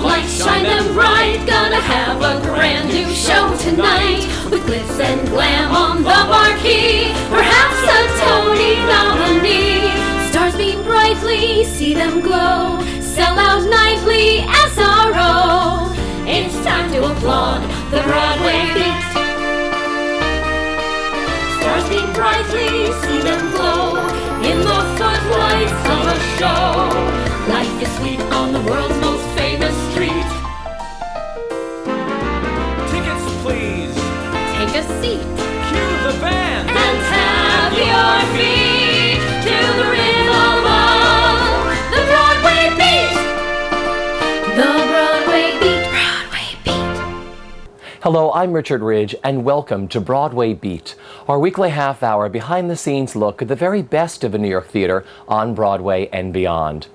Lights shine them bright, gonna have a brand new show tonight. With glitz and glam on the marquee, perhaps a Tony nominee. Stars beam brightly, see them glow, sell out nightly, SRO. It's time to applaud the Broadway Beat. Stars beam brightly, see them glow, in the footlights of a show. Life is sweet on the world's most famous street. Tickets, please. Take a seat. Cue the band. And tap your feet to the rhythm of the Broadway Beat. The Broadway Beat. Broadway Beat. Hello, I'm Richard Ridge, and welcome to Broadway Beat, our weekly half-hour behind-the-scenes look at the very best of the New York theater on Broadway and beyond.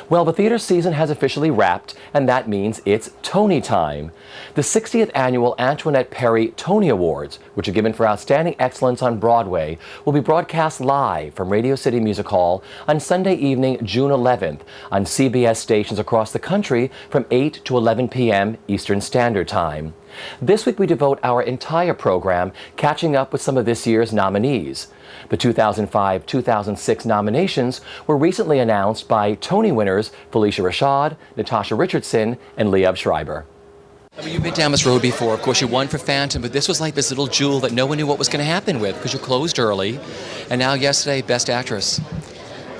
Well, the theater season has officially wrapped, and that means it's Tony time. The 60th annual Antoinette Perry Tony Awards, which are given for outstanding excellence on Broadway, will be broadcast live from Radio City Music Hall on Sunday evening, June 11th, on CBS stations across the country from 8 to 11 p.m. Eastern Standard Time. This week we devote our entire program catching up with some of this year's nominees. The 2005-2006 nominations were recently announced by Tony winners Felicia Rashad, Natasha Richardson, and Liev Schreiber. I mean, you've been down this road before. Of course, you won for Phantom, but this was like this little jewel that no one knew what was going to happen with because you closed early. And now yesterday, Best Actress.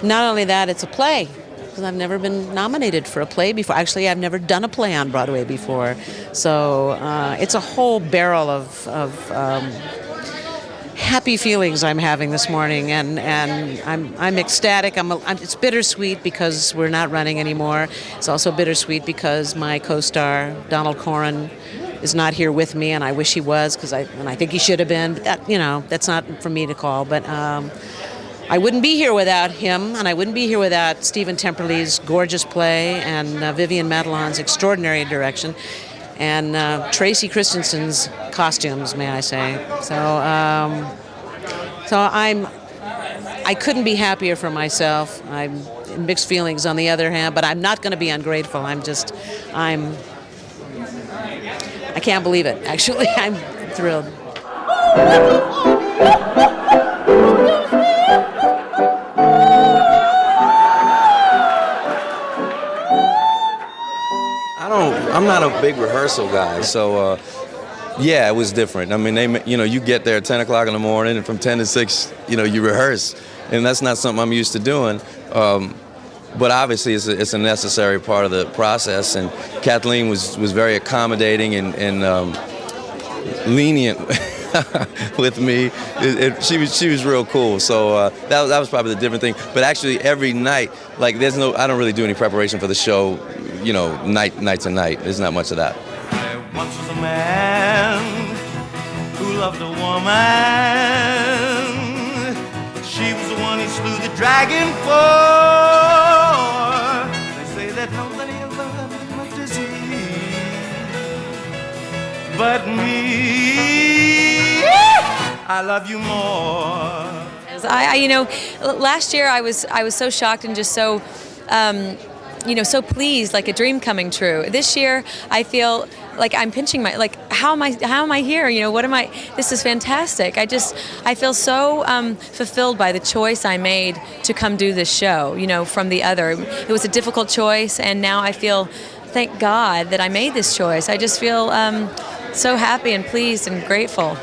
Not only that, it's a play. Because I've never been nominated for a play before. Actually, I've never done a play on Broadway before. So it's a whole barrel of happy feelings I'm having this morning, and I'm ecstatic. It's bittersweet because we're not running anymore. It's also bittersweet because my co-star Donald Corrin is not here with me, and I wish he was, and I think he should have been. But that's not for me to call. But I wouldn't be here without him, and I wouldn't be here without Stephen Temperley's gorgeous play and Vivian Matalon's extraordinary direction, and Tracy Christensen's costumes, may I say. So I couldn't be happier for myself. I'm in mixed feelings on the other hand, but I'm not going to be ungrateful. I can't believe it, actually. I'm thrilled. I'm not a big rehearsal guy, so yeah, it was different. I mean, you get there at 10 o'clock in the morning, and from 10 to 6, you rehearse, and that's not something I'm used to doing. But obviously, it's a necessary part of the process, and Kathleen was very accommodating and lenient with me. She was real cool. So that was probably the different thing. But actually, every night, I don't really do any preparation for the show. Night to night. There's not much of that. There once was a man who loved a woman. She was the one he slew the dragon for. They say that nobody ever loved as much as he, but me. I love you more. Last year I was so shocked and just so. So pleased, like a dream coming true. This year, I feel like I'm pinching how am I here? This is fantastic. I feel so fulfilled by the choice I made to come do this show, from the other. It was a difficult choice, and now I feel, thank God that I made this choice. I just feel so happy and pleased and grateful.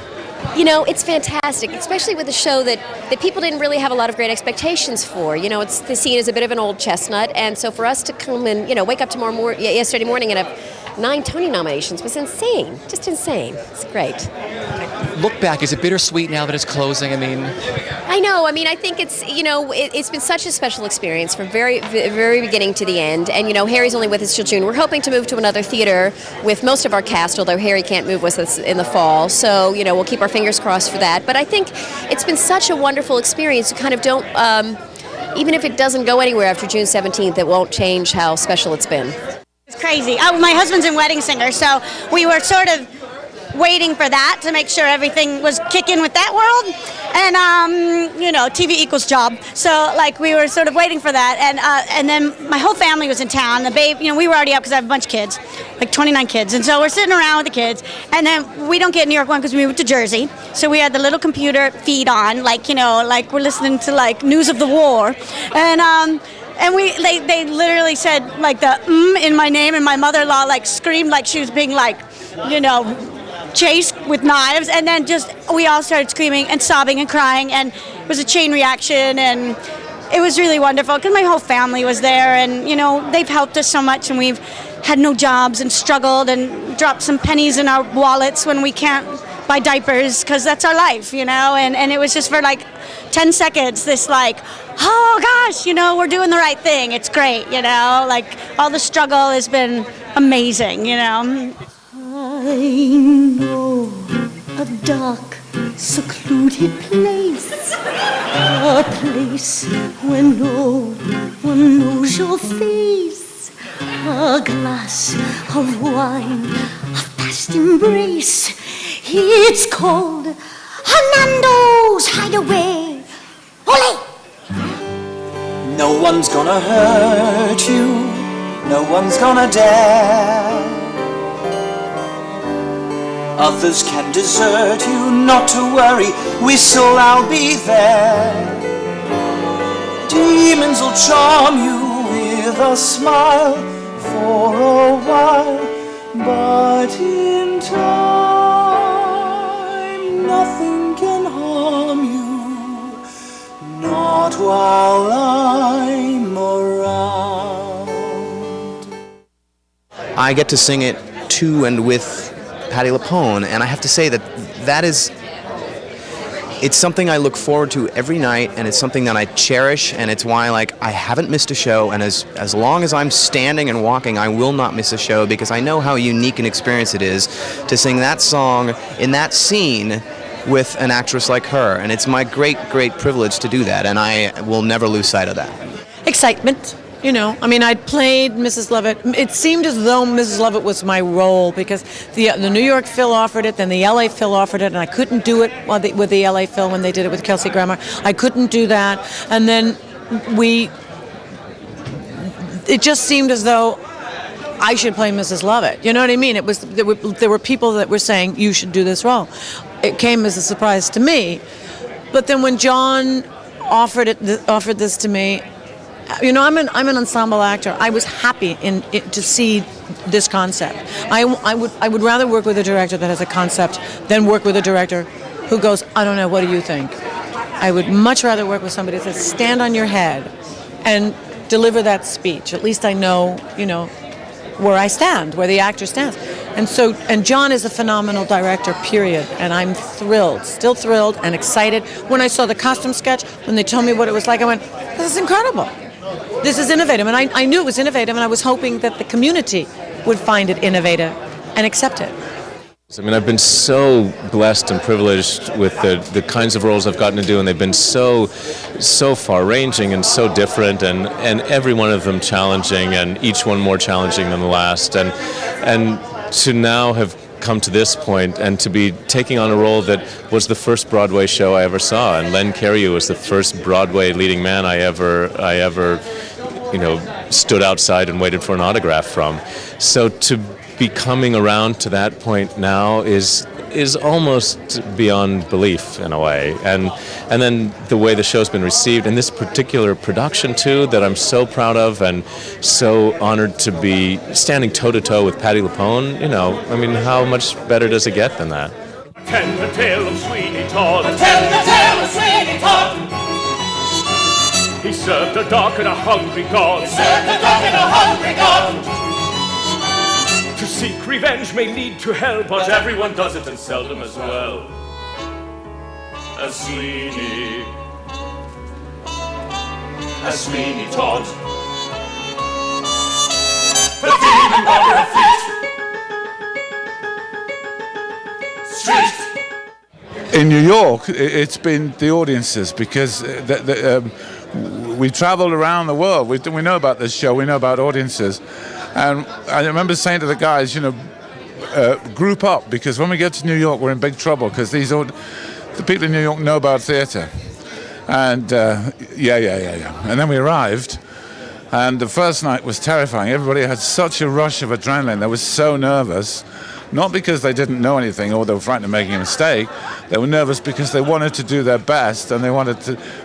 It's fantastic, especially with a show that people didn't really have a lot of great expectations for. It's seen as a bit of an old chestnut, and so for us to come and, wake up yesterday morning and have 9 Tony nominations was insane, just insane. It's great. Look back, is it bittersweet now that it's closing? I know. I think it's, it's been such a special experience from very, very beginning to the end. And, Harry's only with us till June. We're hoping to move to another theater with most of our cast, although Harry can't move with us in the fall. So, we'll keep our fingers crossed for that. But I think it's been such a wonderful experience. You kind of don't, even if it doesn't go anywhere after June 17th, it won't change how special it's been. It's crazy. My husband's a wedding singer, so we were sort of waiting for that to make sure everything was kicking with that world. And, TV equals job. So, we were sort of waiting for that. And then my whole family was in town. The babe, we were already up because I have a bunch of kids. like 29 kids. And so we're sitting around with the kids, and then we don't get New York One because we moved to Jersey. So we had the little computer feed on, like, you know, like we're listening to like news of the war. And they literally said like the in my name, and my mother-in-law like screamed like she was being like, you know, chased with knives, and then just we all started screaming and sobbing and crying, and it was a chain reaction, and it was really wonderful because my whole family was there, and you know, they've helped us so much, and we've had no jobs and struggled and dropped some pennies in our wallets when we can't buy diapers because that's our life, you know, and it was just for like 10 seconds this like, oh gosh, you know, we're doing the right thing, it's great, you know, like all the struggle has been amazing, you know. I know a dark, secluded place, a place where no one knows your face, a glass of wine, a fast embrace. It's called Hernando's Hideaway. Ole! No one's gonna hurt you, no one's gonna dare. Others can desert you, not to worry, whistle, I'll be there. Demons will charm you with a smile for a while, but in time nothing can harm you, not while I'm around. I get to sing it to and with Patti LuPone, and I have to say that is, it's something I look forward to every night, and it's something that I cherish, and it's why like I haven't missed a show, and as long as I'm standing and walking, I will not miss a show, because I know how unique an experience it is to sing that song in that scene with an actress like her, and it's my great privilege to do that, and I will never lose sight of that. Excitement. You know, I mean, I'd played Mrs. Lovett. It seemed as though Mrs. Lovett was my role, because the New York Phil offered it, then the LA Phil offered it, and I couldn't do it with the LA Phil when they did it with Kelsey Grammer. I couldn't do that, and then it just seemed as though I should play Mrs. Lovett. You know what I mean? There were people that were saying you should do this role. It came as a surprise to me, but then when John offered this to me. You know, I'm an ensemble actor. I was happy to see this concept. I would rather work with a director that has a concept than work with a director who goes, I don't know, what do you think? I would much rather work with somebody that says, stand on your head and deliver that speech. At least I know, you know, where I stand, where the actor stands. And John is a phenomenal director, period. And I'm thrilled, still thrilled and excited. When I saw the costume sketch, when they told me what it was like, I went, this is incredible. This is innovative, and I knew it was innovative, and I was hoping that the community would find it innovative and accept it. I mean, I've been so blessed and privileged with the kinds of roles I've gotten to do, and they've been so far-ranging and so different, and every one of them challenging, and each one more challenging than the last, and to now have come to this point and to be taking on a role that was the first Broadway show I ever saw, and Len Cariou was the first Broadway leading man I ever you know, stood outside and waited for an autograph from. So to be coming around to that point now is almost beyond belief in a way, and then the way the show's been received, and this particular production too, that I'm so proud of and so honored to be standing toe-to-toe with Patti LuPone. You know, I mean, how much better does it get than that? Tell the tale of Sweeney Todd. Tell the tale of Sweeney Todd. He served a dog and a hungry god. He served a dog and a hungry god. To seek revenge may lead to hell, but everyone does it and seldom as well as Sweeney Todd. The demon robber of Fleet Street. In New York, it's been the audiences, because we traveled around the world. We know about this show. We know about audiences. And I remember saying to the guys, you know, group up, because when we get to New York, we're in big trouble, because the people in New York know about theater. And yeah. And then we arrived, And the first night was terrifying. Everybody had such a rush of adrenaline. They were so nervous, not because they didn't know anything or they were frightened of making a mistake. They were nervous because they wanted to do their best and they wanted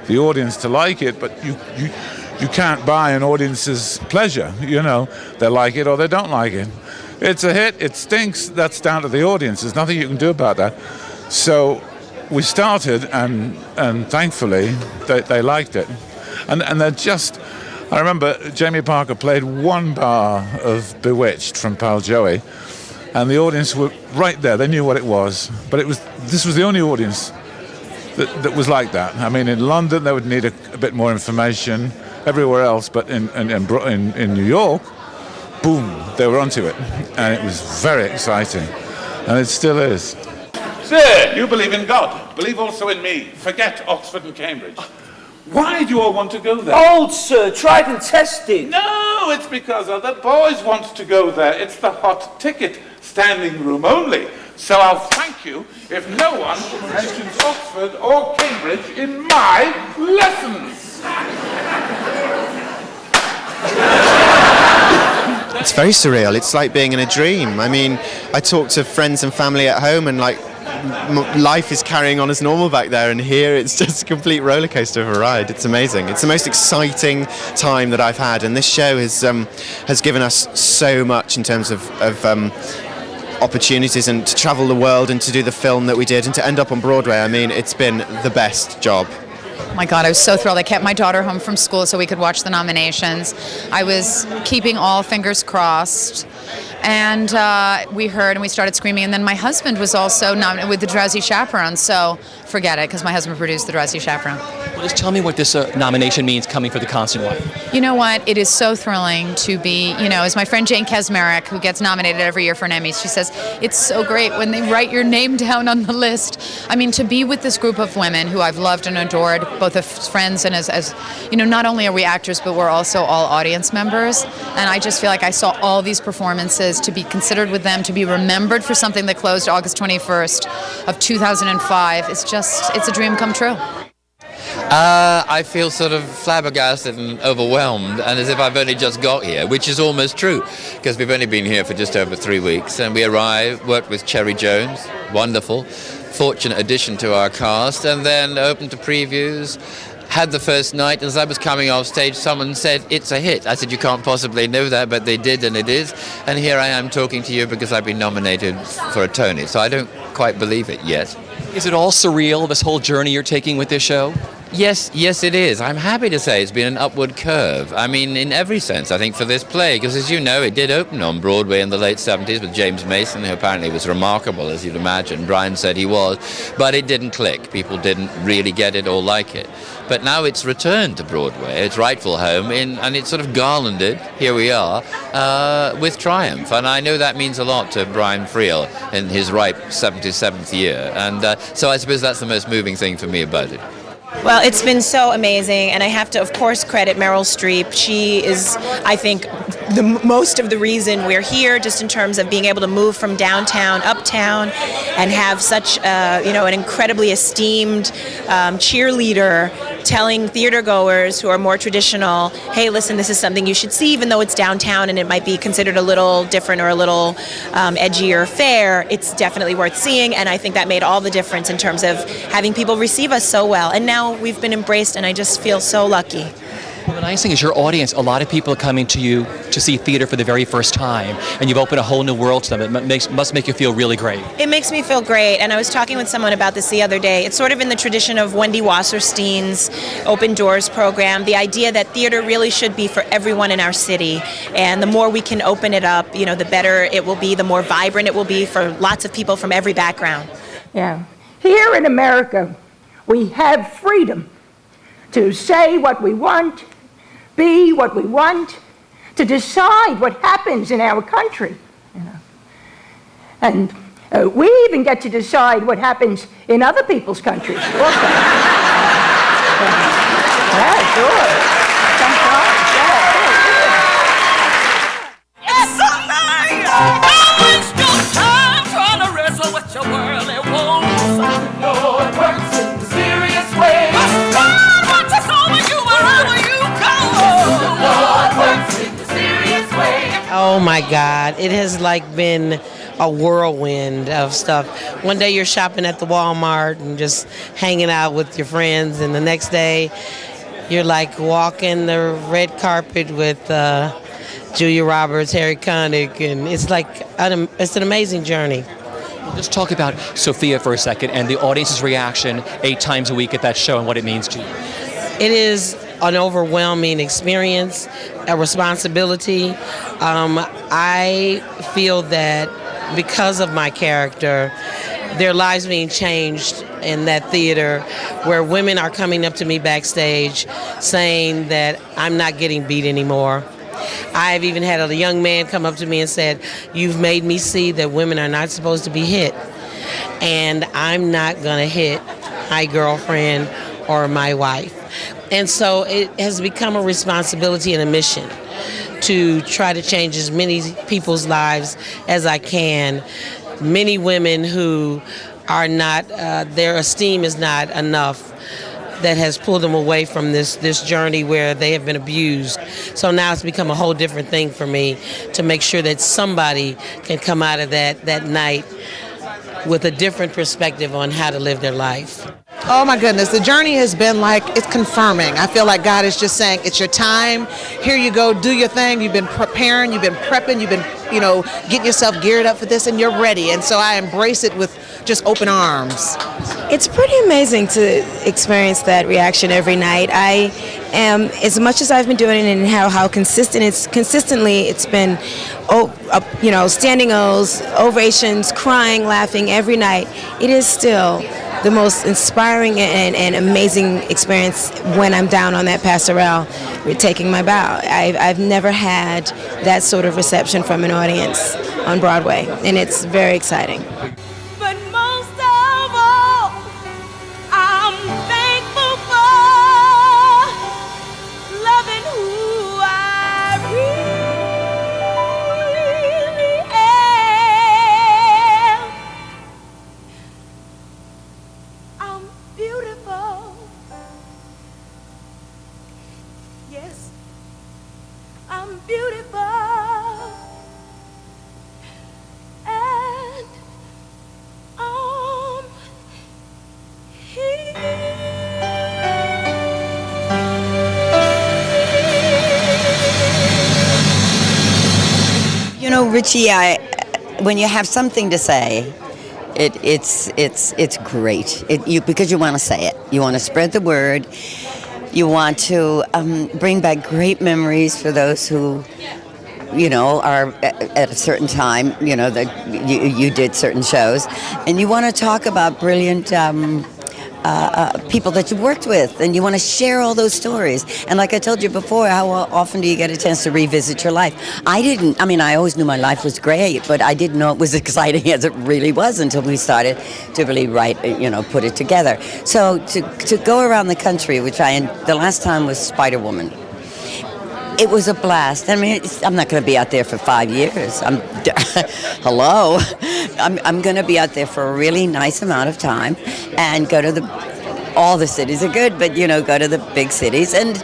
the audience to like it, but you can't buy an audience's pleasure. You know, they like it or they don't like it. It's a hit, it stinks, that's down to the audience. There's nothing you can do about that. So we started, and thankfully they liked it. And they're just... I remember Jamie Parker played one bar of Bewitched from Pal Joey, and the audience were right there. They knew what it was. But this was the only audience that was like that. I mean, in London, they would need a bit more information. Everywhere else, but in New York, boom, they were onto it. And it was very exciting. And it still is. Sir, you believe in God. Believe also in me. Forget Oxford and Cambridge. Why do you all want to go there? Old, sir, tried and tested. No, it's because other boys want to go there. It's the hot ticket, standing room only. So I'll thank you if no one mentions Oxford or Cambridge in my lessons. It's very surreal. It's like being in a dream. I mean, I talk to friends and family at home and like life is carrying on as normal back there, and here it's just a complete roller coaster of a ride. It's amazing. It's the most exciting time that I've had, and this show has given us so much in terms of opportunities, and to travel the world and to do the film that we did and to end up on Broadway. I mean, it's been the best job. Oh my God, I was so thrilled. I kept my daughter home from school so we could watch the nominations. I was keeping all fingers crossed. And we heard and we started screaming. And then my husband was also nominated with The Drowsy Chaperone. So forget it, because my husband produced The Drowsy Chaperone. Well, just tell me what this nomination means coming for The Constant One. You know what? It is so thrilling to be, as my friend Jane Kesmerick, who gets nominated every year for an Emmy, she says, it's so great when they write your name down on the list. I mean, to be with this group of women who I've loved and adored, both as friends and as not only are we actors, but we're also all audience members. And I just feel like I saw all these performances, to be considered with them, to be remembered for something that closed August 21st of 2005. It's a dream come true. I feel sort of flabbergasted and overwhelmed, and as if I've only just got here, which is almost true, because we've only been here for just over 3 weeks, and we arrived, worked with Cherry Jones, wonderful, fortunate addition to our cast, and then opened to previews, had the first night, and as I was coming off stage, someone said, it's a hit. I said, you can't possibly know that, but they did, and it is, and here I am talking to you because I've been nominated for a Tony, so I don't quite believe it yet. Is it all surreal, this whole journey you're taking with this show? Yes, it is. I'm happy to say it's been an upward curve. I mean, in every sense, I think, for this play, because as you know, it did open on Broadway in the late 70s with James Mason, who apparently was remarkable, as you'd imagine. Brian said he was, but it didn't click. People didn't really get it or like it. But now it's returned to Broadway, its rightful home, and it's sort of garlanded, here we are, with triumph. And I know that means a lot to Brian Friel in his ripe 77th year. And so I suppose that's the most moving thing for me about it. Well, it's been so amazing, and I have to, of course, credit Meryl Streep. She is, I think, most of the reason we're here, just in terms of being able to move from downtown, uptown, and have such, an incredibly esteemed cheerleader telling theater goers who are more traditional, hey, listen, this is something you should see, even though it's downtown and it might be considered a little different or a little edgier fare. It's definitely worth seeing, and I think that made all the difference in terms of having people receive us so well. And now we've been embraced, and I just feel so lucky. Well, the nice thing is your audience, a lot of people are coming to you to see theater for the very first time, and you've opened a whole new world to them. It must make you feel really great. It makes me feel great, and I was talking with someone about this the other day. It's sort of in the tradition of Wendy Wasserstein's Open Doors program, the idea that theater really should be for everyone in our city, and the more we can open it up, the better it will be, the more vibrant it will be for lots of people from every background. Yeah. Here in America, we have freedom to say what we want, be what we want, to decide what happens in our country. And we even get to decide what happens in other people's countries also. Yeah, sure. Sometimes, It's Sunday! Don't waste your time trying to wrestle with your worldly woes. Lord works in mysterious ways. The Lord watches over you wherever you go. The Lord Oh my God, it has like been a whirlwind of stuff. One day you're shopping at the Walmart and just hanging out with your friends, and the next day you're like walking the red carpet with Julia Roberts, Harry Connick, and it's like it's an amazing journey. Just talk about Sophia for a second and the audience's reaction 8 times a week at that show and what it means to you. It is an overwhelming experience, a responsibility. I feel that because of my character, their lives being changed in that theater, where women are coming up to me backstage saying that I'm not getting beat anymore. I've even had a young man come up to me and said, "You've made me see that women are not supposed to be hit, and I'm not going to hit my girlfriend or my wife." And so it has become a responsibility and a mission to try to change as many people's lives as I can. Many women who are not, their esteem is not enough, that has pulled them away from this journey where they have been abused. So now it's become a whole different thing for me to make sure that somebody can come out of that night with a different perspective on how to live their life. Oh my goodness, the journey has been like, it's confirming. I feel like God is just saying, it's your time. Here you go, do your thing. You've been preparing, you've been prepping, you've been, getting yourself geared up for this, and you're ready. And so I embrace it with just open arms. It's pretty amazing to experience that reaction every night. I am, as much as I've been doing it and how consistently it's been, standing O's, ovations, crying, laughing every night. It is still the most inspiring and amazing experience when I'm down on that passerelle taking my bow. I've never had that sort of reception from an audience on Broadway, and it's very exciting. But most of all, I'm thankful for loving who I really am. I'm beautiful. Yes, I'm beautiful. And Richie, when you have something to say, it's great. Because you want to say it. You want to spread the word. You want to bring back great memories for those who, are at a certain time, that you did certain shows. And you want to talk about brilliant people that you worked with, and you want to share all those stories. And like I told you before, how often do you get a chance to revisit your life? I always knew my life was great, but I didn't know it was exciting as it really was until we started to really write, put it together. So to go around the country, the last time was Spider-Woman. It was a blast. I'm not going to be out there for 5 years. Hello. I'm going to be out there for a really nice amount of time and go to all the cities are good, but go to the big cities, and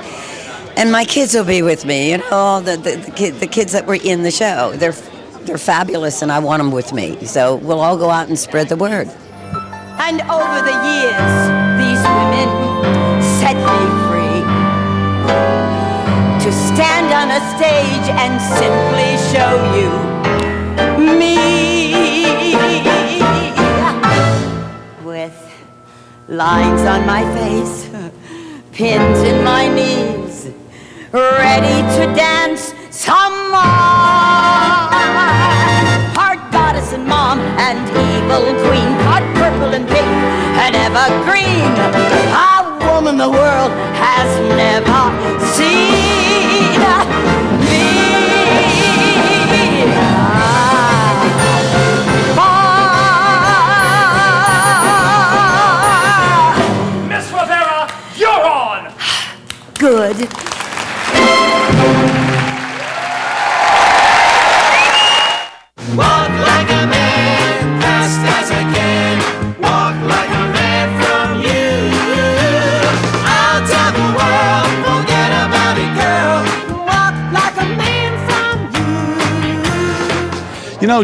my kids will be with me. The kids that were in the show, they're fabulous, and I want them with me. So we'll all go out and spread the word. And over the years, these women set me free to stand on a stage and simply show you me. With lines on my face, pins in my knees, ready to dance some more. Heart goddess and mom and evil and queen, caught purple and pink and evergreen. A woman the world has never seen. Miss Rivera, you're on! Good. Walk like a man, fast as I can. Walk like a man from you. I'll tell the world, forget about it, girl. Walk like a man from you.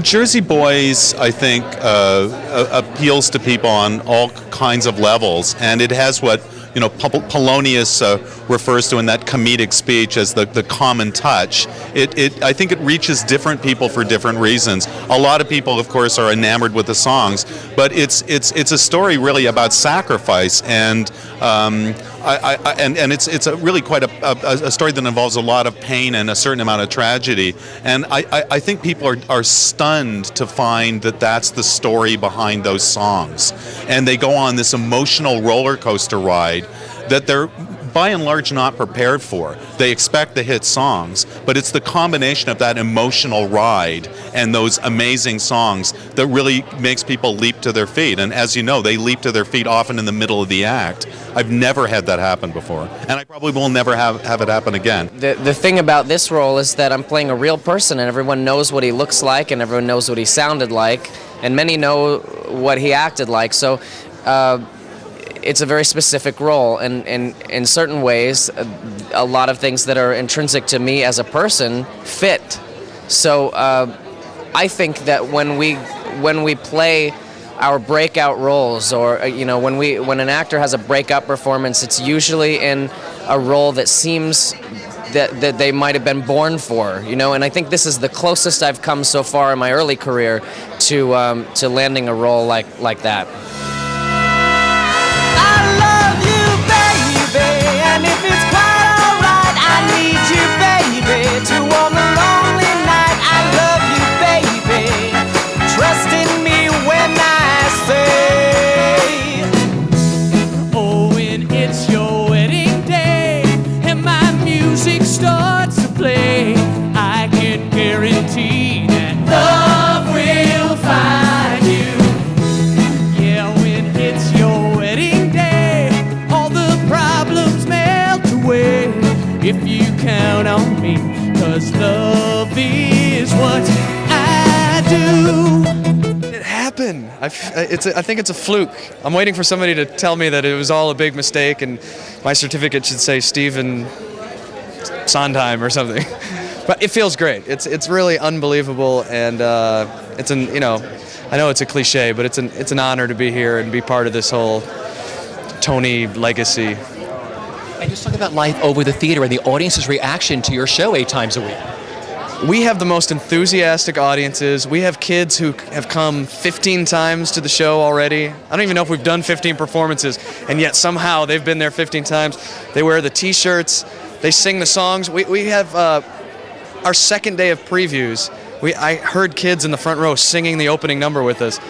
Jersey Boys, I think, appeals to people on all kinds of levels, and it has what Polonius refers to in that comedic speech as the common touch. I think it reaches different people for different reasons. A lot of people, of course, are enamored with the songs, but it's a story really about sacrifice, and it's really quite a story that involves a lot of pain and a certain amount of tragedy. And I think people are stunned to find that that's the story behind those songs, and they go on this emotional roller coaster ride that they're by and large not prepared for. They expect the hit songs, but it's the combination of that emotional ride and those amazing songs that really makes people leap to their feet. And as you know, they leap to their feet often in the middle of the act. I've never had that happen before, and I probably will never have it happen again. The thing about this role is that I'm playing a real person, and everyone knows what he looks like, and everyone knows what he sounded like, and many know what he acted like. So it's a very specific role, and in certain ways, a lot of things that are intrinsic to me as a person fit. So I think that when we play our breakout roles, or when an actor has a breakout performance, it's usually in a role that seems that they might have been born for, and I think this is the closest I've come so far in my early career to landing a role like that. And if it's quite alright, I need you, baby, to warm the lonely night. I love you, baby. Trust in me when I say, oh, when it's your wedding day and my music starts to play, I can guarantee that love will find you. Yeah, when it's your wedding day, all the problems if you count on me, 'cause love is what I do. It happened. I think it's a fluke. I'm waiting for somebody to tell me that it was all a big mistake and my certificate should say Stephen Sondheim or something. But it feels great. It's really unbelievable, and I know it's a cliche, but it's an honor to be here and be part of this whole Tony legacy. And just talk about life over the theater and the audience's reaction to your show 8 times a week. We have the most enthusiastic audiences. We have kids who have come 15 times to the show already. I don't even know if we've done 15 performances, and yet somehow they've been there 15 times. They wear the t-shirts, they sing the songs. We have our second day of previews. I heard kids in the front row singing the opening number with us.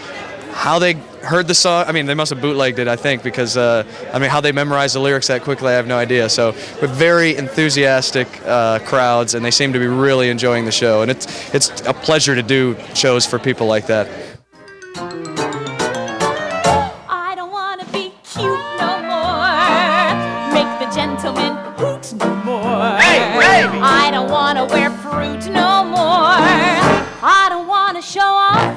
How they heard the song, they must have bootlegged it, I think, because, how they memorized the lyrics that quickly, I have no idea. So we're very enthusiastic crowds, and they seem to be really enjoying the show. And it's a pleasure to do shows for people like that. I don't want to be cute no more. Make the gentleman hoot no more. Hey, Ravy! I don't want to wear fruit no more. I don't want to show off.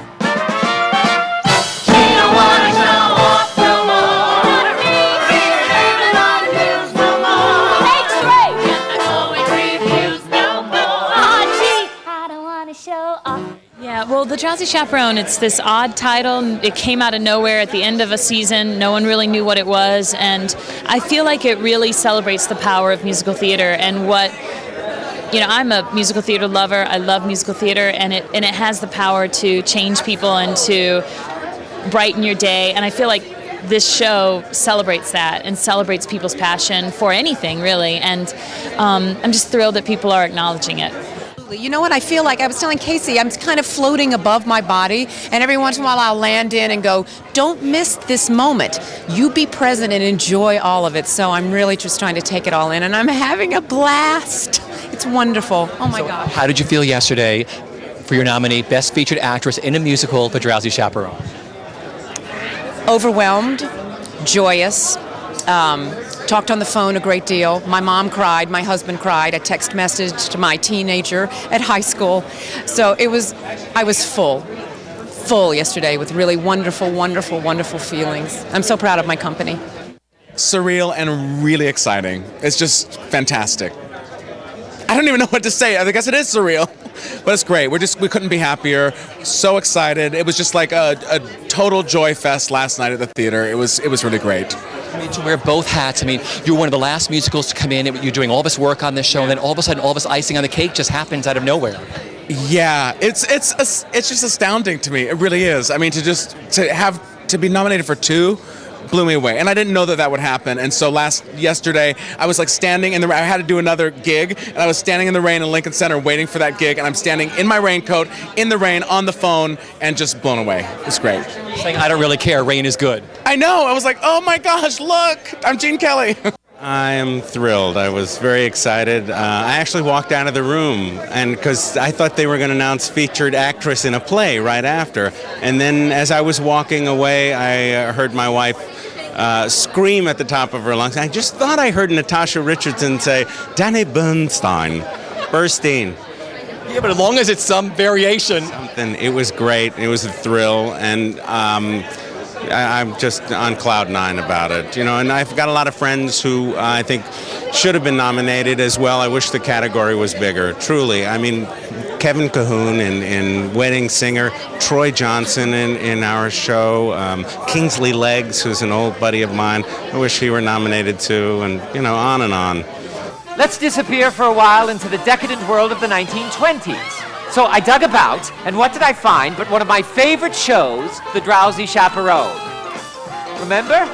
Well, The Drowsy Chaperone, it's this odd title. It came out of nowhere at the end of a season. No one really knew what it was, and I feel like it really celebrates the power of musical theater and what, I'm a musical theater lover. I love musical theater, and it has the power to change people and to brighten your day, and I feel like this show celebrates that and celebrates people's passion for anything, really, and I'm just thrilled that people are acknowledging it. You know what I feel like? I was telling Casey, I'm kind of floating above my body, and every once in a while I'll land in and go, don't miss this moment. You be present and enjoy all of it. So I'm really just trying to take it all in, and I'm having a blast. It's wonderful. Oh my gosh. How did you feel yesterday for your nominee, Best Featured Actress in a Musical, The Drowsy Chaperone? Overwhelmed, joyous, talked on the phone a great deal. My mom cried, my husband cried. I text messaged my teenager at high school. So I was full yesterday with really wonderful, wonderful, wonderful feelings. I'm so proud of my company. Surreal and really exciting. It's just fantastic. I don't even know what to say. I guess it is surreal, but it's great. We couldn't be happier. So excited. It was just like a total joy fest last night at the theater. It was really great. I mean, to wear both hats. I mean, you're one of the last musicals to come in. You're doing all this work on this show, and then all of a sudden, all this icing on the cake just happens out of nowhere. Yeah, it's just astounding to me. It really is. I mean, to be nominated for 2 blew me away, and I didn't know that would happen. And so yesterday, I was like standing in the. I had to do another gig, and I was standing in the rain in Lincoln Center waiting for that gig, and I'm standing in my raincoat in the rain on the phone, and just blown away. It's great. Saying, I don't really care. Rain is good. I know. I was like, oh my gosh, look, I'm Gene Kelly. I am thrilled. I was very excited. I actually walked out of the room, and because I thought they were going to announce featured actress in a play right after. And then as I was walking away, I heard my wife scream at the top of her lungs. I just thought I heard Natasha Richardson say, Danny Bernstein. Yeah, but as long as it's some variation. It was great. It was a thrill, and I'm just on cloud 9 about it. You know, and I've got a lot of friends who I think should have been nominated as well. I wish the category was bigger, truly. I mean, Kevin Cahoon in Wedding Singer, Troy Johnson in our show, Kingsley Leggs, who's an old buddy of mine. I wish he were nominated too, and, you know, on and on. Let's disappear for a while into the decadent world of the 1920s. So I dug about, and what did I find but one of my favorite shows, The Drowsy Chaperone. Remember?